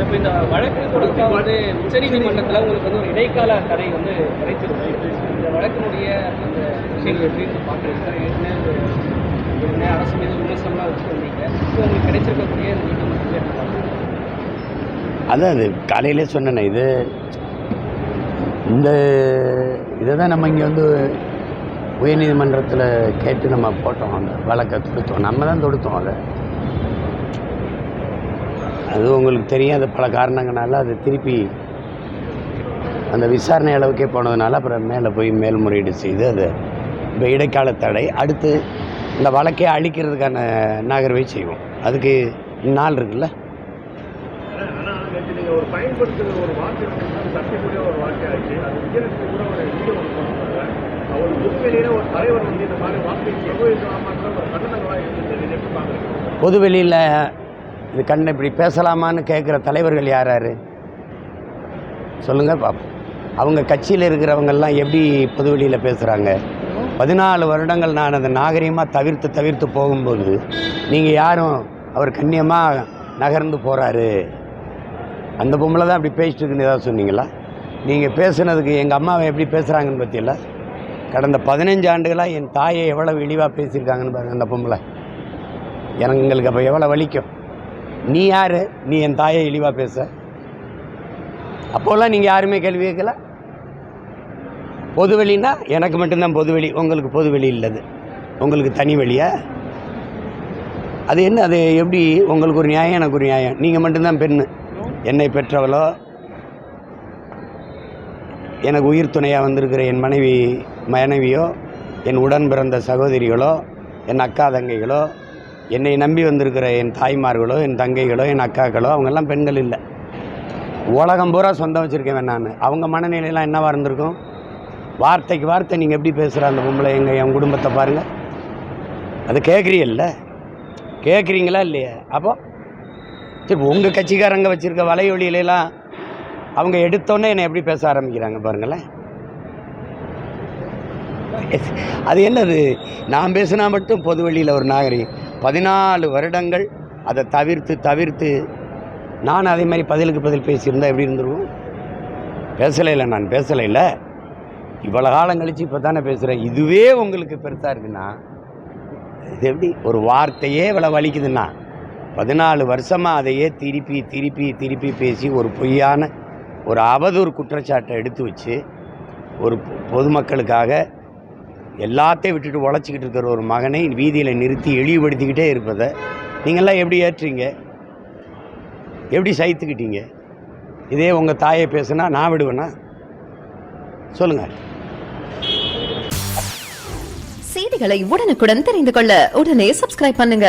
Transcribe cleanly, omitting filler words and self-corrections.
இப்போ இந்த வழக்கு தொடர்பாக வந்து உச்சநீதிமன்றத்தில் உங்களுக்கு வந்து ஒரு இடைக்கால தடை வந்து கிடைச்சிருக்கு. இந்த வழக்கினுடைய அந்த விஷயங்கள் எப்படி பார்க்குறீங்க? ஏற்கனவே அரசு மீது விமர்சனம்லாம் வச்சுட்டு வந்தீங்க. இப்போ உங்களுக்கு கிடைச்சிருக்கக்கூடிய இந்த நீதிமன்றத்தில் அதான் அது காலையிலே சொன்னேன். இதை தான் நம்ம இங்கே வந்து உயர்நீதிமன்றத்தில் கேட்டு நம்ம போட்டோம். அந்த வழக்கை தொடுத்தோம், நம்ம தான் தொடுத்தோம். அது உங்களுக்கு தெரியும். அது பல காரணங்களால அது திருப்பி அந்த விசாரணை அளவுக்கே போனதுனால அப்புறம் மேலே போய் மேல்முறையீடு செய்து அது இப்போ இடைக்கால தடை. அடுத்து இந்த வழக்கை அழிக்கிறதுக்கான நகர்வை செய்வோம். அதுக்கு நாள் இருக்குல்ல. ஒரு பயன்படுத்துகிற ஒரு வார்த்தை சர்ச்சைக்குரிய ஒரு வார்த்தையாச்சு. அது விஜயலட்சுமி கூட ஒரு வீடியோ ஒன்று பண்ணுறாங்க. அவர் பொதுவெளியில் ஒரு தலைவர் வந்து இந்த மாதிரி வார்த்தையை உபயோகிக்கலாமான்ற ஒரு கண்டனங்களாக இருந்தது. எப்படி பார்க்குறீங்க? பொதுவெளியில் இது இப்படி பேசலாமான்னு கேட்குற தலைவர்கள் யார் யார் சொல்லுங்கள் பார்ப்போம். அவங்க கட்சியில் இருக்கிறவங்கெல்லாம் எப்படி பொதுவெளியில் பேசுகிறாங்க? 14 வருடங்கள் நான் அதை நாகரிகமாக தவிர்த்து போகும்போது நீங்கள் யாரும் அவர் கண்ணியமாக நகர்ந்து போகிறாரு, அந்த பொம்பளை தான் அப்படி பேசிட்டு இருக்குன்னு ஏதாவது சொன்னீங்களா? நீங்கள் பேசுனதுக்கு எங்கள் அம்மாவை எப்படி பேசுகிறாங்கன்னு பற்றியில்ல. கடந்த 15 ஆண்டுகளாக என் தாயை எவ்வளோ இழிவாக பேசியிருக்காங்கன்னு பாருங்கள் அந்த பொம்பளை. எங்களுக்கு அப்போ எவ்வளோ வலிக்கும். நீ யார்? நீ என் தாயை இழிவாக பேச? அப்போல்லாம் நீங்கள் யாருமே கேள்வி கேட்கல. பொதுவெளின்னா எனக்கு மட்டும்தான் பொதுவெளி, உங்களுக்கு பொதுவெளி இல்லது, உங்களுக்கு தனி வழியா? அது என்ன? அது எப்படி? உங்களுக்கு ஒரு நியாயம், எனக்கு ஒரு நியாயம். நீங்கள் மட்டும்தான் பெண்ணு. என்னை பெற்றவளோ, எனக்கு உயிர் துணையாக வந்திருக்கிற என் மனைவியோ, என் உடன் பிறந்த சகோதரிகளோ, என் அக்கா தங்கைகளோ, என்னை நம்பி வந்திருக்கிற என் தாய்மார்களோ, என் தங்கைகளோ, என் அக்காக்களோ, அவங்கெல்லாம் பெண்கள் இல்லை. உலகம் பூரா சொந்தம் வச்சுருக்கேன் நான். அவங்க மனநிலையெல்லாம் என்னவாக இருந்திருக்கும்? வார்த்தைக்கு வார்த்தை நீங்கள் எப்படி பேசுகிற அந்த பொம்பளை என் குடும்பத்தை பாருங்கள். அது கேட்குறீங்களா இல்லையா? அப்போ சரி, உங்கள் கட்சிக்காரங்க வச்சுருக்க வலையொலியிலலாம் அவங்க எடுத்தோன்னே என்னை எப்படி பேச ஆரம்பிக்கிறாங்க பாருங்களேன். அது என்னது? நான் பேசுனா மட்டும் பொதுவெளியில் ஒரு நாகரிகம். 14 வருடங்கள் அதை தவிர்த்து நான் அதே மாதிரி பதிலுக்கு பதில் பேசியிருந்தால் எப்படி இருந்துருவோம்? நான் பேசலை. இவ்வளோ காலம் கழித்து இப்போ தானே பேசுகிறேன். இதுவே உங்களுக்கு பெருசாக இருக்குன்னா இது எப்படி? ஒரு வார்த்தையே இவ்வளோ வலிக்குதுன்னா 14 வருஷமாக அதையே திருப்பி பேசி ஒரு பொய்யான ஒரு அவதூறு குற்றச்சாட்டை எடுத்து வச்சு ஒரு பொதுமக்களுக்காக எல்லாத்தையும் விட்டுட்டு உழைச்சிக்கிட்டு இருக்கிற ஒரு மகனை வீதியில் நிறுத்தி இழிவுபடுத்திக்கிட்டே இருப்பதை நீங்கள்லாம் எப்படி ஏற்றுறீங்க? எப்படி சகித்துக்கிட்டீங்க? இதே உங்கள் தாயை பேசுனா நான் விடுவேனா? சொல்லுங்கள். செய்திகளை உடனுக்குடன் தெரிந்து கொள்ள உடனே சப்ஸ்கிரைப் பண்ணுங்க.